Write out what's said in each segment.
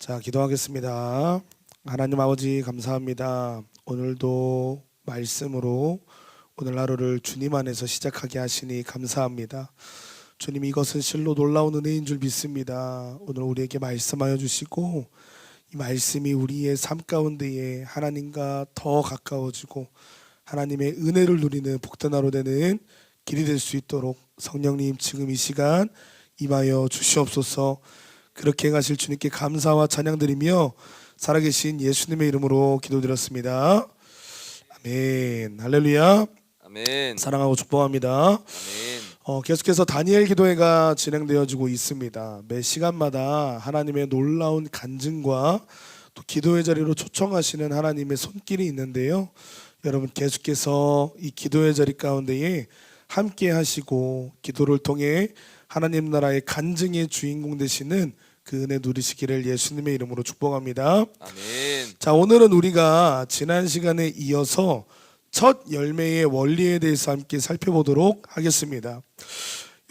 자, 기도하겠습니다. 하나님 아버지 감사합니다. 오늘도 말씀으로 오늘 하루를 주님 안에서 시작하게 하시니 감사합니다. 주님, 이것은 실로 놀라운 은혜인 줄 믿습니다. 오늘 우리에게 말씀하여 주시고 이 말씀이 우리의 삶 가운데에 하나님과 더 가까워지고 하나님의 은혜를 누리는 복된 하루 되는 길이 될 수 있도록 성령님 지금 이 시간 임하여 주시옵소서. 그렇게 행하실 주님께 감사와 찬양드리며 살아계신 예수님의 이름으로 기도드렸습니다. 아멘. 할렐루야. 아멘. 사랑하고 축복합니다. 아멘. 계속해서 다니엘 기도회가 진행되어지고 있습니다. 매 시간마다 하나님의 놀라운 간증과 또 기도의 자리로 초청하시는 하나님의 손길이 있는데요. 여러분 계속해서 이 기도의 자리 가운데에 함께 하시고 기도를 통해 하나님 나라의 간증의 주인공 되시는 그 은혜 누리시기를 예수님의 이름으로 축복합니다. 아멘. 자, 오늘은 우리가 지난 시간에 이어서 첫 열매의 원리에 대해서 함께 살펴보도록 하겠습니다.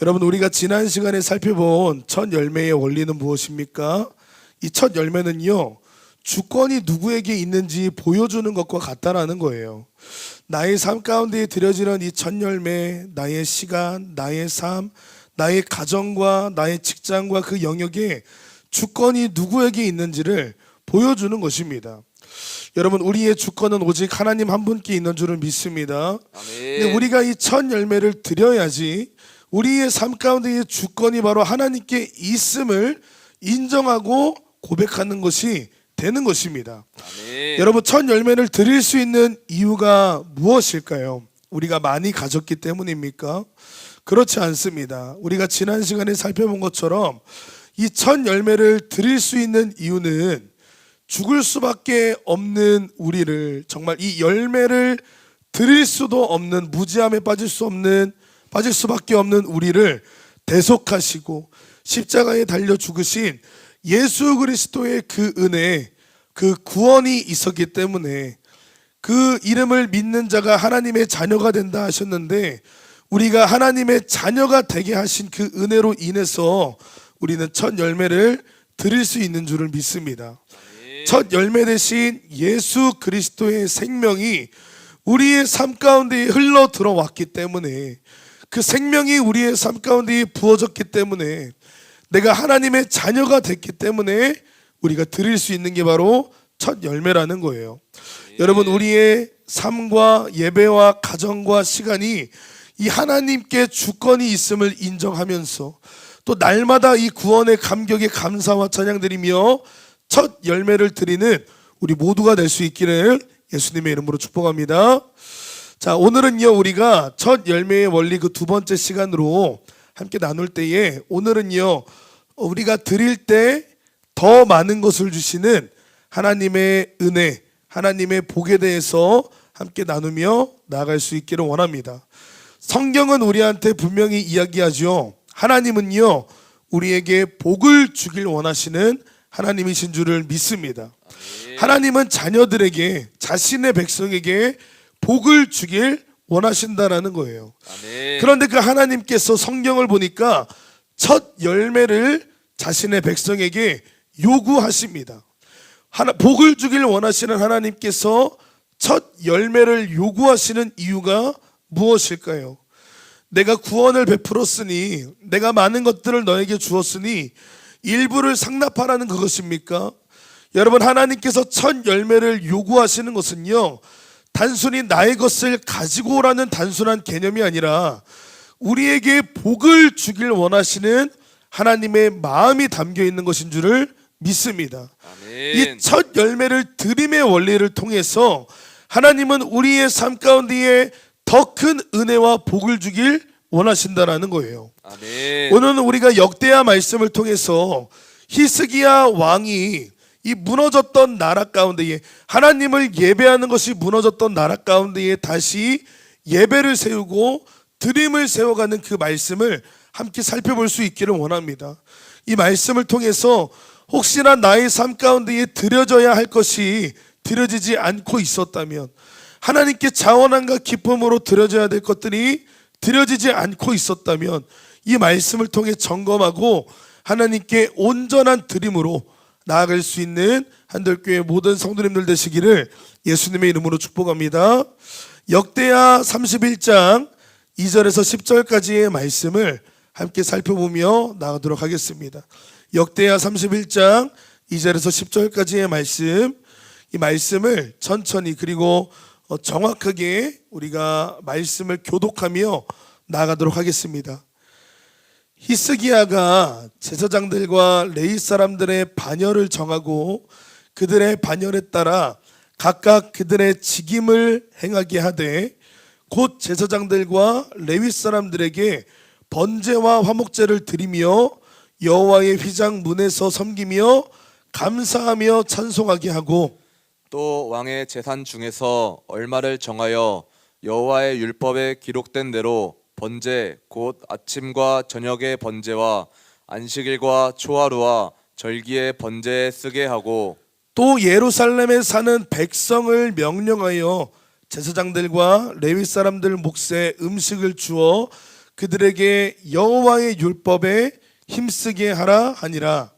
여러분, 우리가 지난 시간에 살펴본 첫 열매의 원리는 무엇입니까? 이 첫 열매는요, 주권이 누구에게 있는지 보여주는 것과 같다라는 거예요. 나의 삶 가운데 드려지는 이 첫 열매, 나의 시간, 나의 삶, 나의 가정과 나의 직장과 그 영역에 주권이 누구에게 있는지를 보여주는 것입니다. 여러분, 우리의 주권은 오직 하나님 한 분께 있는 줄을 믿습니다. 근데 우리가 이 첫 열매를 드려야지 우리의 삶 가운데의 주권이 바로 하나님께 있음을 인정하고 고백하는 것이 되는 것입니다. 아멘. 여러분, 첫 열매를 드릴 수 있는 이유가 무엇일까요? 우리가 많이 가졌기 때문입니까? 그렇지 않습니다. 우리가 지난 시간에 살펴본 것처럼 이 첫 열매를 드릴 수 있는 이유는 죽을 수밖에 없는 우리를, 정말 이 열매를 드릴 수도 없는, 무지함에 빠질 수밖에 없는 우리를 대속하시고 십자가에 달려 죽으신 예수 그리스도의 그 은혜, 그 구원이 있었기 때문에 그 이름을 믿는 자가 하나님의 자녀가 된다 하셨는데, 우리가 하나님의 자녀가 되게 하신 그 은혜로 인해서 우리는 첫 열매를 드릴 수 있는 줄을 믿습니다. 첫 열매 대신 예수 그리스도의 생명이 우리의 삶 가운데에 흘러 들어왔기 때문에, 그 생명이 우리의 삶 가운데에 부어졌기 때문에, 내가 하나님의 자녀가 됐기 때문에 우리가 드릴 수 있는 게 바로 첫 열매라는 거예요. 여러분, 우리의 삶과 예배와 가정과 시간이 이 하나님께 주권이 있음을 인정하면서 또 날마다 이 구원의 감격에 감사와 찬양드리며 첫 열매를 드리는 우리 모두가 될 수 있기를 예수님의 이름으로 축복합니다. 자, 오늘은요, 우리가 첫 열매의 원리 그 두 번째 시간으로 함께 나눌 때에, 오늘은요, 우리가 드릴 때 더 많은 것을 주시는 하나님의 은혜, 하나님의 복에 대해서 함께 나누며 나아갈 수 있기를 원합니다. 성경은 우리한테 분명히 이야기하죠. 하나님은요, 우리에게 복을 주길 원하시는 하나님이신 줄을 믿습니다. 하나님은 자녀들에게, 자신의 백성에게 복을 주길 원하신다라는 거예요. 그런데 그 하나님께서 성경을 보니까 첫 열매를 자신의 백성에게 요구하십니다. 복을 주길 원하시는 하나님께서 첫 열매를 요구하시는 이유가 무엇일까요? 내가 구원을 베풀었으니, 내가 많은 것들을 너에게 주었으니 일부를 상납하라는 그것입니까? 여러분, 하나님께서 첫 열매를 요구하시는 것은요, 단순히 나의 것을 가지고 오라는 단순한 개념이 아니라 우리에게 복을 주길 원하시는 하나님의 마음이 담겨 있는 것인 줄을 믿습니다. 이 첫 열매를 드림의 원리를 통해서 하나님은 우리의 삶 가운데에 더 큰 은혜와 복을 주길 원하신다라는 거예요. 오늘은 우리가 역대하 말씀을 통해서 히스기야 왕이 이 무너졌던 나라 가운데에, 하나님을 예배하는 것이 무너졌던 나라 가운데에 다시 예배를 세우고 드림을 세워가는 그 말씀을 함께 살펴볼 수 있기를 원합니다. 이 말씀을 통해서 혹시나 나의 삶 가운데에 드려져야 할 것이 드려지지 않고 있었다면, 하나님께 자원함과 기쁨으로 드려져야 될 것들이 드려지지 않고 있었다면, 이 말씀을 통해 점검하고 하나님께 온전한 드림으로 나아갈 수 있는 한들교회 모든 성도님들 되시기를 예수님의 이름으로 축복합니다. 역대하 31장 2절에서 10절까지의 말씀을 함께 살펴보며 나가도록 하겠습니다. 역대하 31장 2절에서 10절까지의 말씀, 이 말씀을 천천히 그리고 정확하게 우리가 말씀을 교독하며 나가도록 하겠습니다. 히스기야가 제사장들과 레위 사람들의 반열을 정하고 그들의 반열에 따라 각각 그들의 직임을 행하게 하되 곧 제사장들과 레위 사람들에게 번제와 화목제를 드리며 여호와의 휘장 문에서 섬기며 감사하며 찬송하게 하고 또 왕의 재산 중에서 얼마를 정하여 여호와의 율법에 기록된 대로 번제 곧 아침과 저녁의 번제와 안식일과 초하루와 절기의 번제에 쓰게 하고 또 예루살렘에 사는 백성을 명령하여 제사장들과 레위 사람들 몫에 음식을 주어 그들에게 여호와의 율법에 힘쓰게 하라 하니라.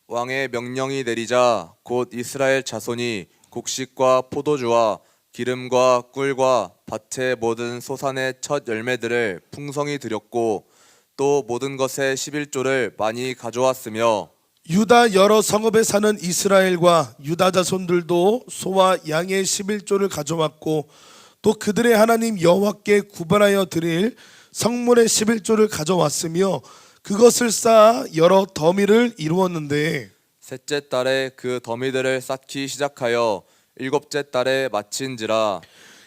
왕의 명령이 내리자 곧 이스라엘 자손이 곡식과 포도주와 기름과 꿀과 밭의 모든 소산의 첫 열매들을 풍성히 드렸고 또 모든 것의 11조를 많이 가져왔으며 유다 여러 성읍에 사는 이스라엘과 유다 자손들도 소와 양의 11조를 가져왔고 또 그들의 하나님 여호와께 구별하여 드릴 성물의 11조를 가져왔으며 그것을 쌓아 여러 더미를 이루었는데 셋째 달에 그 더미들을 쌓기 시작하여 일곱째 달에 마친지라.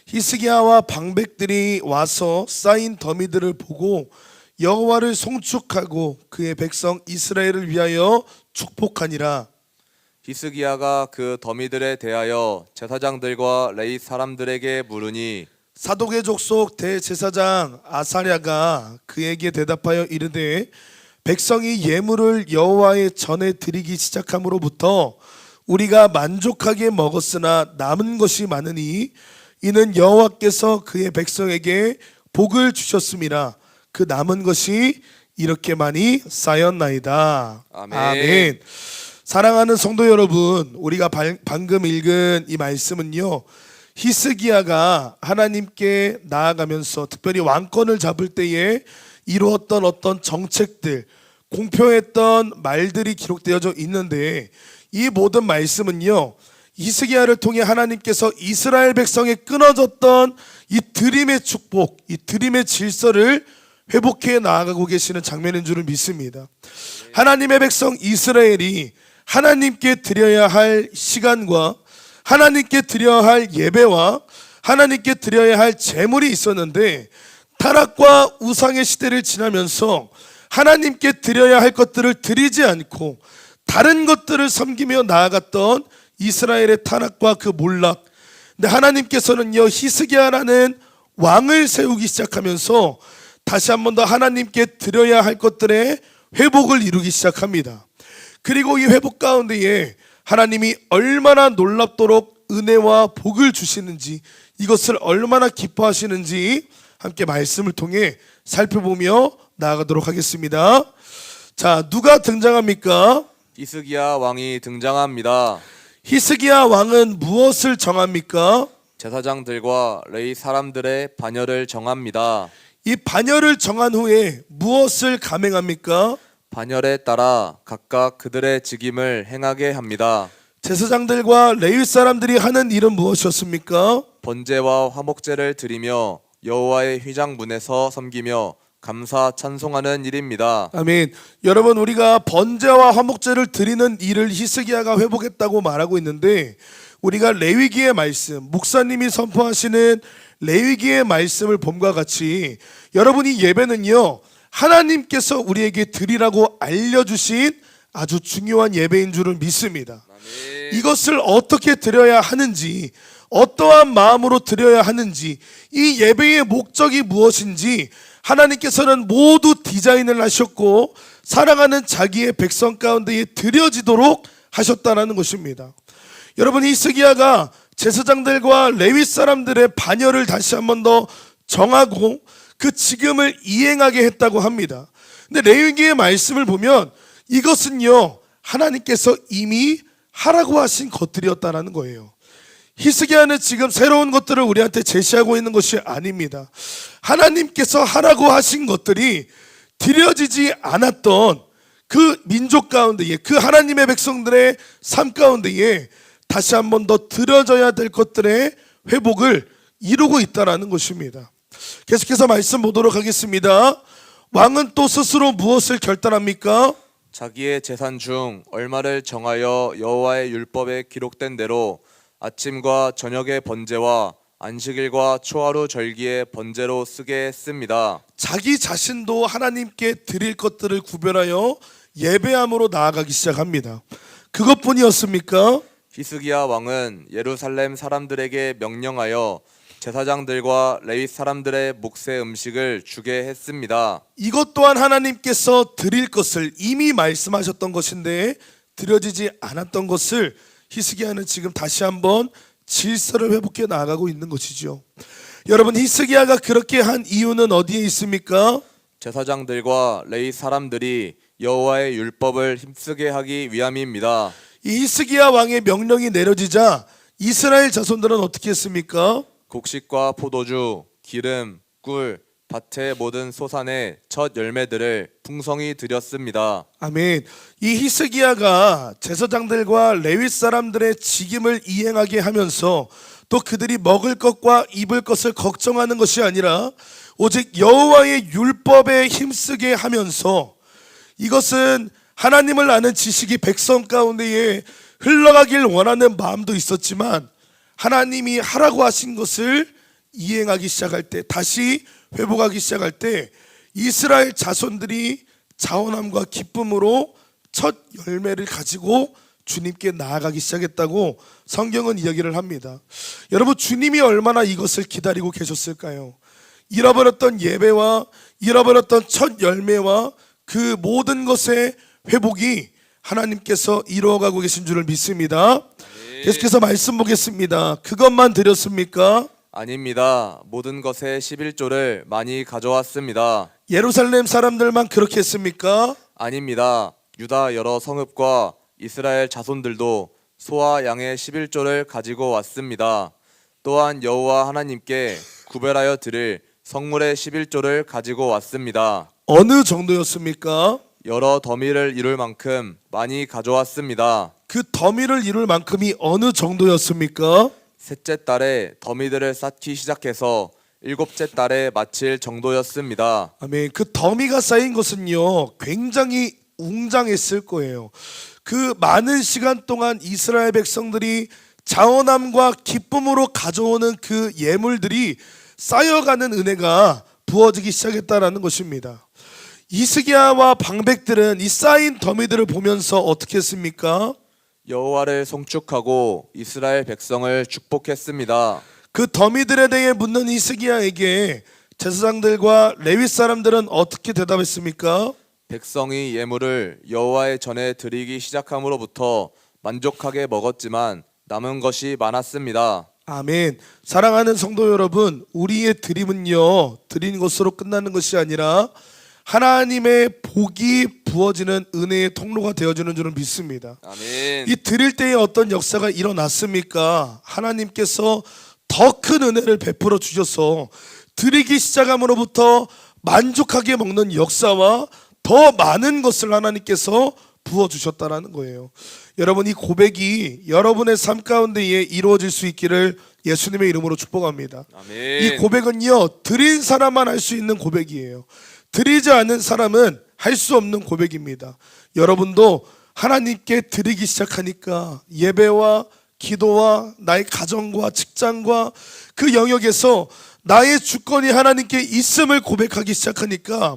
히스기야와 방백들이 와서 쌓인 더미들을 보고 여호와를 송축하고 그의 백성 이스라엘을 위하여 축복하니라. 히스기야가 그 더미들에 대하여 제사장들과 레위 사람들에게 물으니 사독의 족속 대제사장 아사랴가 그에게 대답하여 이르되 백성이 예물을 여호와의 전에 드리기 시작함으로부터 우리가 만족하게 먹었으나 남은 것이 많으니 이는 여호와께서 그의 백성에게 복을 주셨음이라. 그 남은 것이 이렇게 많이 쌓였나이다. 아멘. 사랑하는 성도 여러분, 우리가 방금 읽은 이 말씀은요, 히스기야가 하나님께 나아가면서 특별히 왕권을 잡을 때에 이루었던 어떤 정책들, 공표했던 말들이 기록되어져 있는데 이 모든 말씀은요, 히스기야를 통해 하나님께서 이스라엘 백성에 끊어졌던 이 드림의 축복, 이 드림의 질서를 회복해 나아가고 계시는 장면인 줄을 믿습니다. 하나님의 백성 이스라엘이 하나님께 드려야 할 시간과 하나님께 드려야 할 예배와 하나님께 드려야 할 제물이 있었는데 타락과 우상의 시대를 지나면서 하나님께 드려야 할 것들을 드리지 않고 다른 것들을 섬기며 나아갔던 이스라엘의 타락과 그 몰락. 근데 하나님께서는요, 히스기야라는 왕을 세우기 시작하면서 다시 한 번 더 하나님께 드려야 할 것들의 회복을 이루기 시작합니다. 그리고 이 회복 가운데에 하나님이 얼마나 놀랍도록 은혜와 복을 주시는지, 이것을 얼마나 기뻐하시는지 함께 말씀을 통해 살펴보며 나아가도록 하겠습니다. 자, 누가 등장합니까? 히스기야 왕이 등장합니다. 히스기야 왕은 무엇을 정합니까? 제사장들과 레위 사람들의 반열을 정합니다. 이 반열을 정한 후에 무엇을 감행합니까? 반열에 따라 각각 그들의 직임을 행하게 합니다. 제사장들과 레위 사람들이 하는 일은 무엇이었습니까? 번제와 화목제를 드리며 여호와의 휘장 문에서 섬기며 감사 찬송하는 일입니다. 아멘. 여러분, 우리가 번제와 화목제를 드리는 일을 히스기야가 회복했다고 말하고 있는데 우리가 레위기의 말씀, 목사님이 선포하시는 레위기의 말씀을 봄과 같이 여러분, 이 예배는요, 하나님께서 우리에게 드리라고 알려주신 아주 중요한 예배인 줄을 믿습니다. 아멘. 이것을 어떻게 드려야 하는지, 어떠한 마음으로 드려야 하는지, 이 예배의 목적이 무엇인지 하나님께서는 모두 디자인을 하셨고 사랑하는 자기의 백성 가운데에 드려지도록 하셨다는 것입니다. 여러분, 히스기야가 제사장들과 레위 사람들의 반열을 다시 한 번 더 정하고 그 직임을 이행하게 했다고 합니다. 근데 레위기의 말씀을 보면 이것은요, 하나님께서 이미 하라고 하신 것들이었다라는 거예요. 히스기야는 지금 새로운 것들을 우리한테 제시하고 있는 것이 아닙니다. 하나님께서 하라고 하신 것들이 드려지지 않았던 그 민족 가운데에, 그 하나님의 백성들의 삶 가운데에 다시 한 번 더 드려져야 될 것들의 회복을 이루고 있다라는 것입니다. 계속해서 말씀 보도록 하겠습니다. 왕은 또 스스로 무엇을 결단합니까? 자기의 재산 중 얼마를 정하여 여호와의 율법에 기록된 대로 아침과 저녁의 번제와 안식일과 초하루 절기의 번제로 쓰게 했습니다. 자기 자신도 하나님께 드릴 것들을 구별하여 예배함으로 나아가기 시작합니다. 그것뿐이었습니까? 히스기야 왕은 예루살렘 사람들에게 명령하여 제사장들과 레위 사람들의 몫의 음식을 주게 했습니다. 이것 또한 하나님께서 드릴 것을 이미 말씀하셨던 것인데 드려지지 않았던 것을 히스기야는 지금 다시 한번 질서를 회복해 나아가고 있는 것이죠. 여러분, 히스기야가 그렇게 한 이유는 어디에 있습니까? 제사장들과 레위 사람들이 여호와의 율법을 힘쓰게 하기 위함입니다. 이 히스기야 왕의 명령이 내려지자 이스라엘 자손들은 어떻게 했습니까? 곡식과 포도주, 기름, 꿀, 밭의 모든 소산의 첫 열매들을 풍성히 드렸습니다. 아멘. 이 히스기야가 제사장들과 레위 사람들의 직임을 이행하게 하면서 또 그들이 먹을 것과 입을 것을 걱정하는 것이 아니라 오직 여호와의 율법에 힘쓰게 하면서 이것은 하나님을 아는 지식이 백성 가운데에 흘러가길 원하는 마음도 있었지만 하나님이 하라고 하신 것을 이행하기 시작할 때, 다시 회복하기 시작할 때 이스라엘 자손들이 자원함과 기쁨으로 첫 열매를 가지고 주님께 나아가기 시작했다고 성경은 이야기를 합니다. 여러분, 주님이 얼마나 이것을 기다리고 계셨을까요? 잃어버렸던 예배와 잃어버렸던 첫 열매와 그 모든 것의 회복이 하나님께서 이루어가고 계신 줄을 믿습니다. 계속해서 말씀 보겠습니다. 그것만 드렸습니까? 아닙니다. 모든 것의 11조를 많이 가져왔습니다. 예루살렘 사람들만 그렇게 했습니까? 아닙니다. 유다 여러 성읍과 이스라엘 자손들도 소와 양의 11조를 가지고 왔습니다. 또한 여호와 하나님께 구별하여 드릴 성물의 11조를 가지고 왔습니다. 어느 정도였습니까? 여러 더미를 이룰 만큼 많이 가져왔습니다. 그 더미를 이룰 만큼이 어느 정도였습니까? 셋째 달에 더미들을 쌓기 시작해서 일곱째 달에 마칠 정도였습니다. 아멘. 그 더미가 쌓인 것은요, 굉장히 웅장했을 거예요. 그 많은 시간 동안 이스라엘 백성들이 자원함과 기쁨으로 가져오는 그 예물들이 쌓여가는 은혜가 부어지기 시작했다라는 것입니다. 히스기야와 방백들은 이 쌓인 더미들을 보면서 어떻게 했습니까? 여호와를 송축하고 이스라엘 백성을 축복했습니다. 그 더미들에 대해 묻는 히스기야에게 제사장들과 레위 사람들은 어떻게 대답했습니까? 백성이 예물을 여호와의 전에 드리기 시작함으로부터 만족하게 먹었지만 남은 것이 많았습니다. 아멘. 사랑하는 성도 여러분, 우리의 드림은요, 드린 것으로 끝나는 것이 아니라 하나님의 복이 부어지는 은혜의 통로가 되어주는 줄을 믿습니다. 아멘. 이 드릴 때에 어떤 역사가 일어났습니까? 하나님께서 더 큰 은혜를 베풀어 주셔서 드리기 시작함으로부터 만족하게 먹는 역사와 더 많은 것을 하나님께서 부어주셨다라는 거예요. 여러분, 이 고백이 여러분의 삶 가운데에 이루어질 수 있기를 예수님의 이름으로 축복합니다. 아멘. 이 고백은요, 드린 사람만 할 수 있는 고백이에요. 드리지 않은 사람은 할 수 없는 고백입니다. 여러분도 하나님께 드리기 시작하니까 예배와 기도와 나의 가정과 직장과 그 영역에서 나의 주권이 하나님께 있음을 고백하기 시작하니까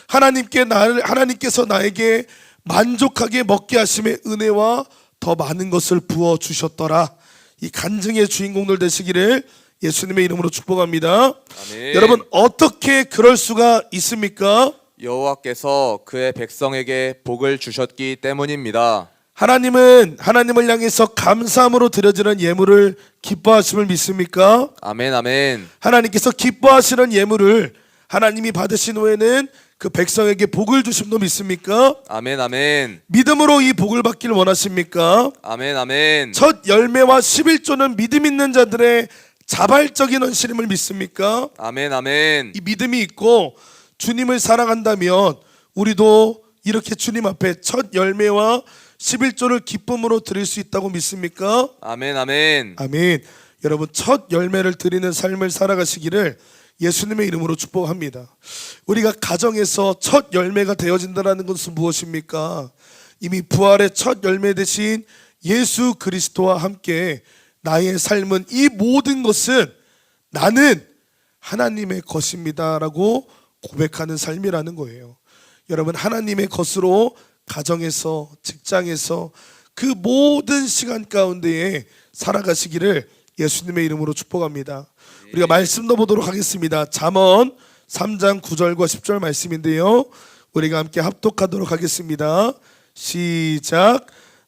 하나님께서 나에게 만족하게 먹게 하심의 은혜와 더 많은 것을 부어 주셨더라. 이 간증의 주인공들 되시기를 예수님의 이름으로 축복합니다. 아멘. 여러분, 어떻게 그럴 수가 있습니까? 여호와께서 그의 백성에게 복을 주셨기 때문입니다. 하나님은 하나님을 향해서 감사함으로 드려지는 예물을 기뻐하심을 믿습니까? 아멘 아멘. 하나님께서 기뻐하시는 예물을 하나님이 받으신 후에는 그 백성에게 복을 주심도 믿습니까? 아멘 아멘. 믿음으로 이 복을 받기를 원하십니까? 아멘 아멘. 첫 열매와 11조는 믿음 있는 자들의 자발적인 헌신임을 믿습니까? 아멘 아멘. 이 믿음이 있고 주님을 사랑한다면 우리도 이렇게 주님 앞에 첫 열매와 11조를 기쁨으로 드릴 수 있다고 믿습니까? 아멘 아멘. 아멘. 여러분 첫 열매를 드리는 삶을 살아가시기를 예수님의 이름으로 축복합니다. 우리가 가정에서 첫 열매가 되어진다는 것은 무엇입니까? 이미 부활의 첫 열매 되신 예수 그리스도와 함께 나의 삶은 이 모든 것은 나는 하나님의 것입니다라고 고백하는 삶이라는 거예요. 여러분 하나님의 것으로 가정에서 직장에서 그 모든 시간 가운데에 살아가시기를 예수님의 이름으로 축복합니다. 우리가 말씀도 보도록 하겠습니다. 잠언 3장 9절과 10절 말씀인데요. 우리가 함께 합독하도록 하겠습니다. 시작.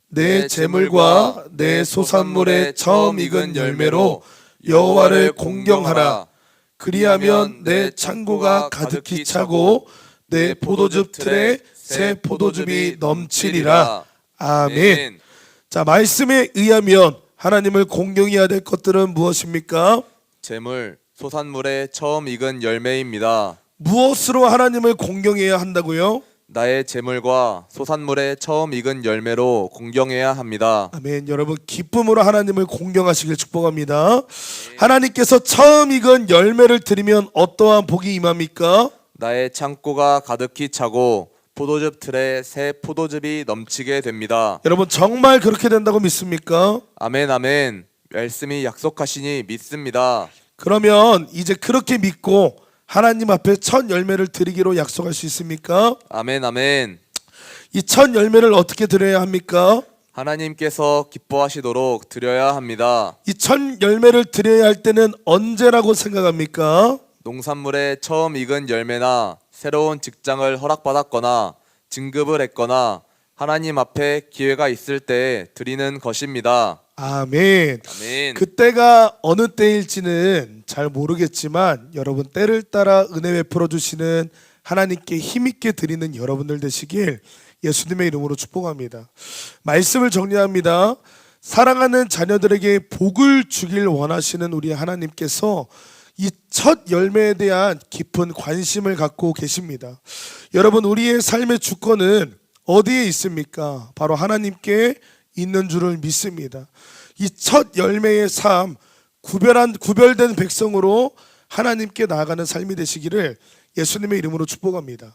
내 재물과 내 소산물의 처음 익은 열매로 여호와를 공경하라. 그리하면 내 창고가 가득히 차고 내 포도즙 틀에 새 포도즙이 넘치리라. 아멘. 자, 말씀에 의하면 하나님을 공경해야 될 것들은 무엇입니까? 재물, 소산물의 처음 익은 열매입니다. 무엇으로 하나님을 공경해야 한다고요? 나의 재물과 소산물의 처음 익은 열매로 공경해야 합니다. 아멘. 여러분 기쁨으로 하나님을 공경하시길 축복합니다. 하나님께서 처음 익은 열매를 드리면 어떠한 복이 임합니까? 나의 창고가 가득히 차고 포도즙 틀에 새 포도즙이 넘치게 됩니다. 여러분 정말 그렇게 된다고 믿습니까? 아멘 아멘. 말씀이 약속하시니 믿습니다. 그러면 이제 그렇게 믿고 하나님 앞에 첫 열매를 드리기로 약속할 수 있습니까? 아멘 아멘. 이 첫 열매를 어떻게 드려야 합니까? 하나님께서 기뻐하시도록 드려야 합니다. 이 첫 열매를 드려야 할 때는 언제라고 생각합니까? 농산물의 처음 익은 열매나 새로운 직장을 허락받았거나 진급을 했거나 하나님 앞에 기회가 있을 때 드리는 것입니다. 아멘. 아멘. 그때가 어느 때일지는 잘 모르겠지만 여러분 때를 따라 은혜 베풀어 주시는 하나님께 힘있게 드리는 여러분들 되시길 예수님의 이름으로 축복합니다. 말씀을 정리합니다. 사랑하는 자녀들에게 복을 주길 원하시는 우리 하나님께서 이 첫 열매에 대한 깊은 관심을 갖고 계십니다. 여러분 우리의 삶의 주권은 어디에 있습니까? 바로 하나님께 있는 줄을 믿습니다. 이 첫 열매의 삶, 구별된 백성으로 하나님께 나아가는 삶이 되시기를 예수님의 이름으로 축복합니다.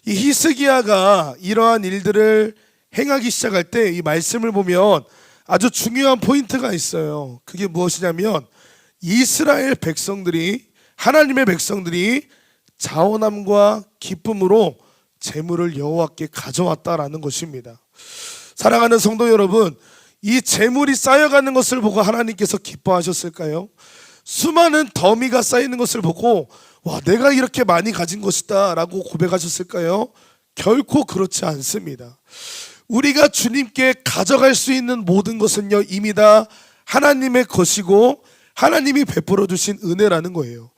이 히스기야가 이러한 일들을 행하기 시작할 때 이 말씀을 보면 아주 중요한 포인트가 있어요. 그게 무엇이냐면 이스라엘 백성들이 하나님의 백성들이 자원함과 기쁨으로 재물을 여호와께 가져왔다라는 것입니다. 사랑하는 성도 여러분, 이 재물이 쌓여가는 것을 보고 하나님께서 기뻐하셨을까요? 수많은 더미가 쌓이는 것을 보고 와 내가 이렇게 많이 가진 것이다 라고 고백하셨을까요? 결코 그렇지 않습니다. 우리가 주님께 가져갈 수 있는 모든 것은요 이미 다 하나님의 것이고 하나님이 베풀어 주신 은혜라는 거예요.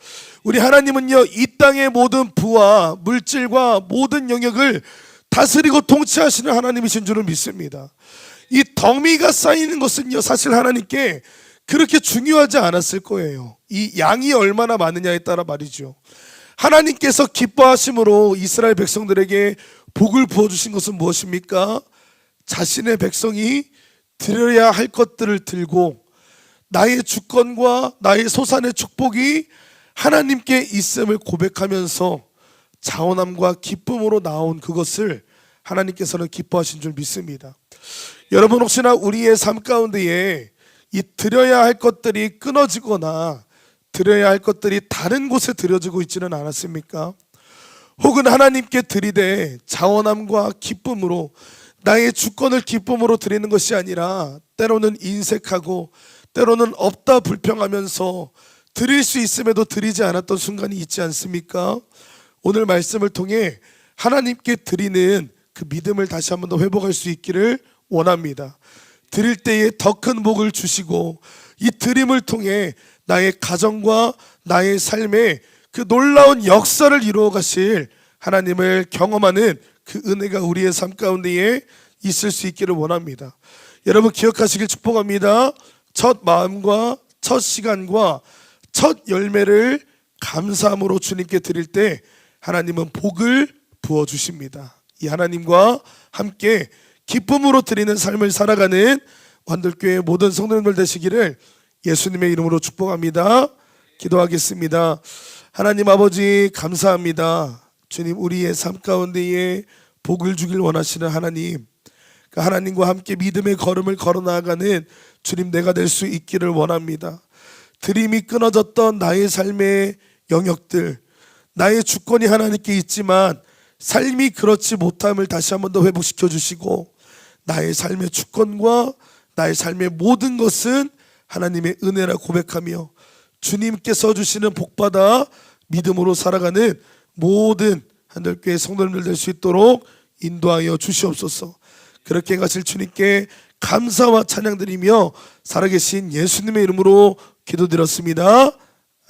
우리 하나님은요 이 땅의 모든 부와 물질과 모든 영역을 다스리고 통치하시는 하나님이신 줄을 믿습니다. 이 더미가 쌓이는 것은요 사실 하나님께 그렇게 중요하지 않았을 거예요. 이 양이 얼마나 많으냐에 따라 말이죠. 하나님께서 기뻐하심으로 이스라엘 백성들에게 복을 부어주신 것은 무엇입니까? 자신의 백성이 드려야 할 것들을 들고 나의 주권과 나의 소산의 축복이 하나님께 있음을 고백하면서 자원함과 기쁨으로 나온 그것을 하나님께서는 기뻐하신 줄 믿습니다. 여러분 혹시나 우리의 삶 가운데에 이 드려야 할 것들이 끊어지거나 드려야 할 것들이 다른 곳에 드려지고 있지는 않았습니까? 혹은 하나님께 드리되 자원함과 기쁨으로 나의 주권을 기쁨으로 드리는 것이 아니라 때로는 인색하고 때로는 없다 불평하면서 드릴 수 있음에도 드리지 않았던 순간이 있지 않습니까? 오늘 말씀을 통해 하나님께 드리는 그 믿음을 다시 한번 더 회복할 수 있기를 원합니다. 드릴 때에 더 큰 복을 주시고 이 드림을 통해 나의 가정과 나의 삶에 그 놀라운 역사를 이루어 가실 하나님을 경험하는 그 은혜가 우리의 삶 가운데에 있을 수 있기를 원합니다. 여러분 기억하시길 축복합니다. 첫 마음과 첫 시간과 첫 열매를 감사함으로 주님께 드릴 때 하나님은 복을 부어주십니다. 이 하나님과 함께 기쁨으로 드리는 삶을 살아가는 완들교회 모든 성도님들 되시기를 예수님의 이름으로 축복합니다. 기도하겠습니다. 하나님 아버지 감사합니다. 주님 우리의 삶 가운데에 복을 주길 원하시는 하나님, 그 하나님과 함께 믿음의 걸음을 걸어 나아가는 주님 내가 될 수 있기를 원합니다. 드림이 끊어졌던 나의 삶의 영역들, 나의 주권이 하나님께 있지만 삶이 그렇지 못함을 다시 한 번 더 회복시켜 주시고, 나의 삶의 주권과 나의 삶의 모든 것은 하나님의 은혜라 고백하며 주님께서 주시는 복받아 믿음으로 살아가는 모든 한들교회 성도님들 될 수 있도록 인도하여 주시옵소서. 그렇게 가실 주님께 감사와 찬양드리며 살아계신 예수님의 이름으로 기도드렸습니다.